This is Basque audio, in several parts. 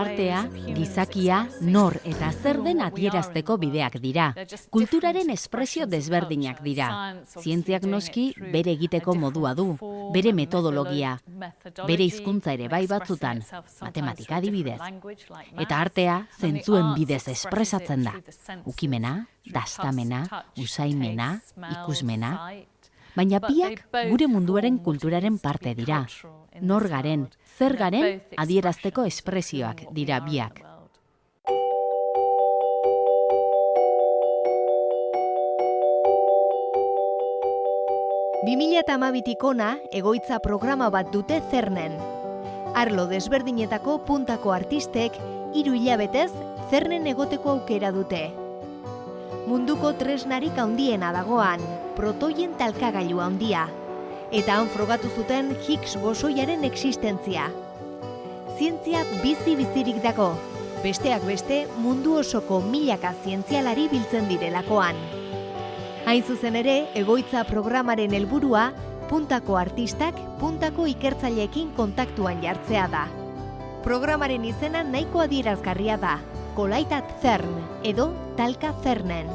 artea, gizakia, nor eta zer den adierazteko bideak dira. Kulturaren espresio desberdinak dira. Zientziak noski bere egiteko modua du, bere metodologia, bere hizkuntza ere bai batzutan, matematika adibidez. Eta artea zentzuen bidez espresatzen da. Ukimena, dastamena, usaimena, ikusmena. Baina biak gure munduaren kulturaren parte dira. Nor garen, zer garen adierazteko espresioak dira biak. ...2012tik ona egoitza programa bat dute Cernen. Arlo desberdinetako puntako artistek 3 hilabetez Cernen egoteko aukera dute. Munduko tresnarik handiena dagoan, protoien talkagailu handia. Eta han frogatu zuten Higgs bosoiaren existentzia. Zientzia bizi-bizirik dago, besteak beste mundu osoko milaka zientzialari biltzen direlakoan. Hain zuzen ere, egoitza programaren helburua, puntako artistak, puntako ikertzaileekin kontaktuan jartzea da. Programaren izena nahiko adierazgarria da, Kolaitat CERN edo Talka Cernen.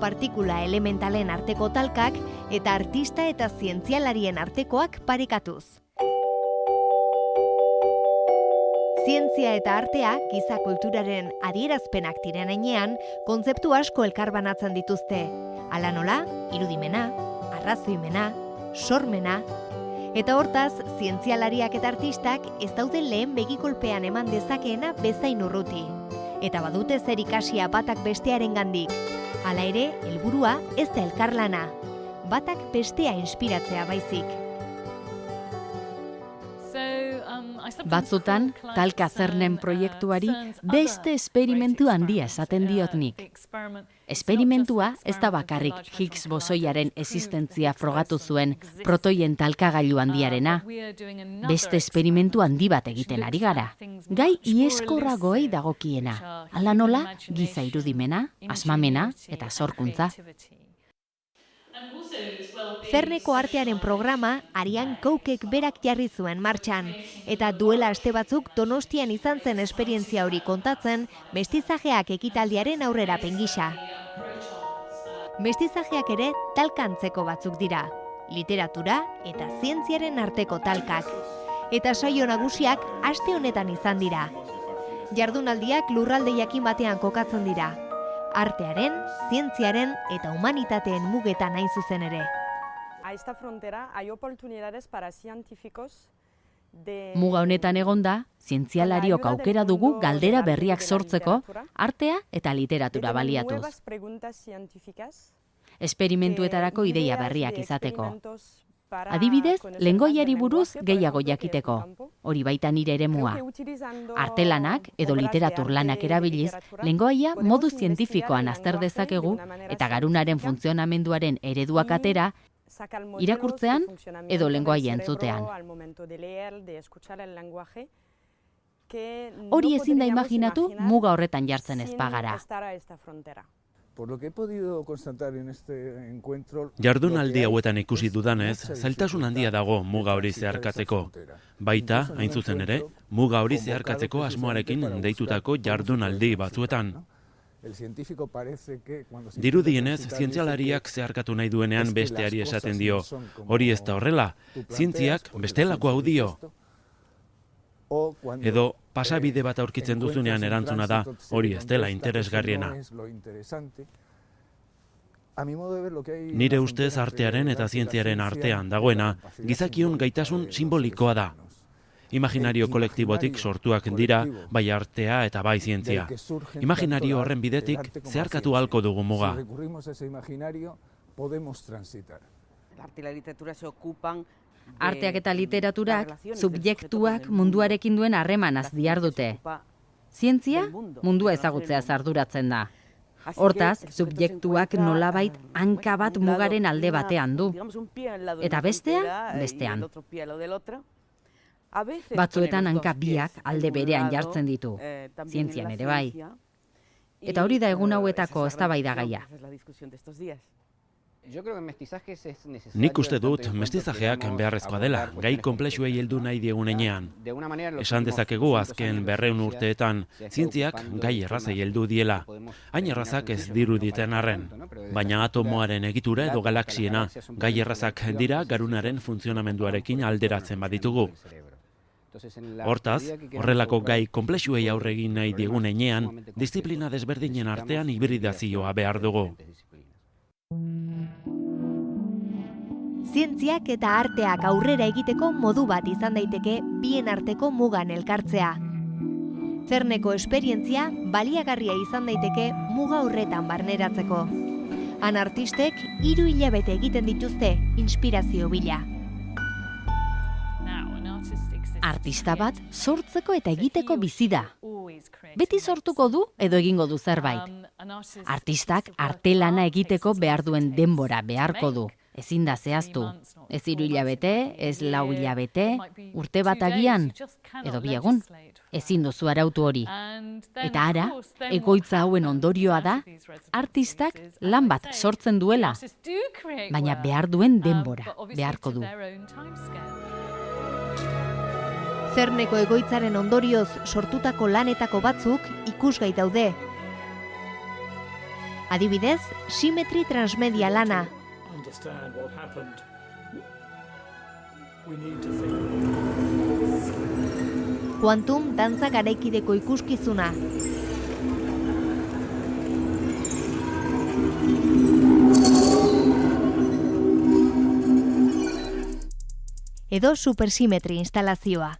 Partikula elementalen arteko talkak eta artista eta zientzialarien artekoak parekatuz. Zientzia eta artea giza kulturaren adierazpenak diren heinean, kontzeptu asko elkarbanatzen dituzte. Hala nola, irudimena, arrazoimena, sormena. Eta hortaz, zientzialariak eta artistak ez daude lehen begikolpean eman dezakeena bezain urruti. Eta badute zer ikasia batak bestearengandik. Hala ere, helburua ez da elkarlana. Batak bestea inspiratzea baizik. Batzutan, Talka Cernen proiektuari beste esperimentu handia esaten diot nik. Esperimentua ez da bakarrik Higgs bosoiaren existentzia frogatu zuen protoien talkagailu handiarena. Beste esperimentu handi bat egiten ari gara. Gai ieskorragoei dagokiena. Hala nola, giza irudimena, asmamena eta sorkuntza. Cerneko artearen programa Ariane Koukek berak jarri zuen martxan, eta duela aste batzuk Donostian izan zen esperientzia hori kontatzen mestizajeak ekitaldiaren aurrerapen gisa. Mestizajeak ere talka antzeko batzuk dira, literatura eta zientziaren arteko talkak. Eta saio nagusiak aste honetan izan dira. Jardunaldiak lurralde jakin batean kokatzen dira. Artearen, zientziaren eta humanitateen mugetan hain zuzen ere. Muga honetan egonda, zientzialariok aukera dugu galdera berriak sortzeko, artea eta literatura baliatuz. Esperimentuetarako ideia berriak izateko. Adibidez, lengoiari buruz gehiago jakiteko, hori baita nire eremua. Artelanak edo literatur lanak erabiliz, lengoia modu zientifikoan azter dezakegu eta garunaren funtzionamenduaren ereduak atera, irakurtzean edo lengoia entzutean. Hori ezin da imaginatu muga horretan jartzen ez bagara. Jardunaldi hauetan ikusi dudanez, zailtasun handia dago muga hori zeharkatzeko. Baita, hain zuzen ere, muga hori zeharkatzeko asmoarekin deitutako jardunaldi batzuetan. Dirudienez, zientzialariak zeharkatu nahi duenean besteari esaten dio. Hori ez da horrela, zientziak bestelako hau dio. Edo pasabide bat aurkitzen duzunean erantzuna da, hori ez dela interesgarriena. Nire ustez artearen eta zientziaren artean dagoena, gizakion gaitasun simbolikoa da. Imaginario kolektibotik sortuak dira, bai artea eta bai zientzia. Imaginario horren bidetik zeharkatu ahalko dugu muga. Arteak eta literaturak subjektuak munduarekin duen harremanaz dihardute. Zientzia mundua ezagutzeaz arduratzen da. Hortaz, subjektuak nolabait hanka bat mugaren alde batean du. Eta bestea, bestean. Batzuetan hanka biak alde berean jartzen ditu, zientzian ere bai. Eta hori da egun hauetako eztabaidagaia. Nik uste dut mestizajeak beharrezkoa dela, gai konplexuei heldu nahi diegunean. Esan dezakegu azken 200 urteetan, zientziak gai errazei heldu diela. Hain errazak ez diruditen arren. Baina atomoaren egitura edo galaxiena, gai errazak dira garunaren funtzionamenduarekin alderatzen baditugu. Hortaz, horrelako gai konplexuei aurre egin nahi diegunean, disiplina desberdinen artean hibridazioa behar dugu. Zientziak eta arteak aurrera egiteko modu bat izan daiteke bien arteko mugan elkartzea. CERNeko esperientzia baliagarria izan daiteke muga horretan barneratzeko. Han artistek 3 hilabete egiten dituzte inspirazio bila. Artista bat sortzeko eta egiteko bizi da. Beti sortuko du edo egingo du zerbait. Artistak artelana egiteko behar duen denbora beharko du. Ezin da zehaztu. Ez 3 hilabete, ez 4 hilabete, urte bat agian, edo 2 egun. Ezin duzu arautu hori. Eta ara, egoitza hauen ondorioa da, artistak lan bat sortzen duela, baina behar duen denbora beharko du. CERNeko egoitzaren ondorioz sortutako lanetako batzuk ikusgai daude. Adibidez, simetri transmedia lana. Quantum dantza garaikideko ikuskizuna. Edo supersimetri instalazioa.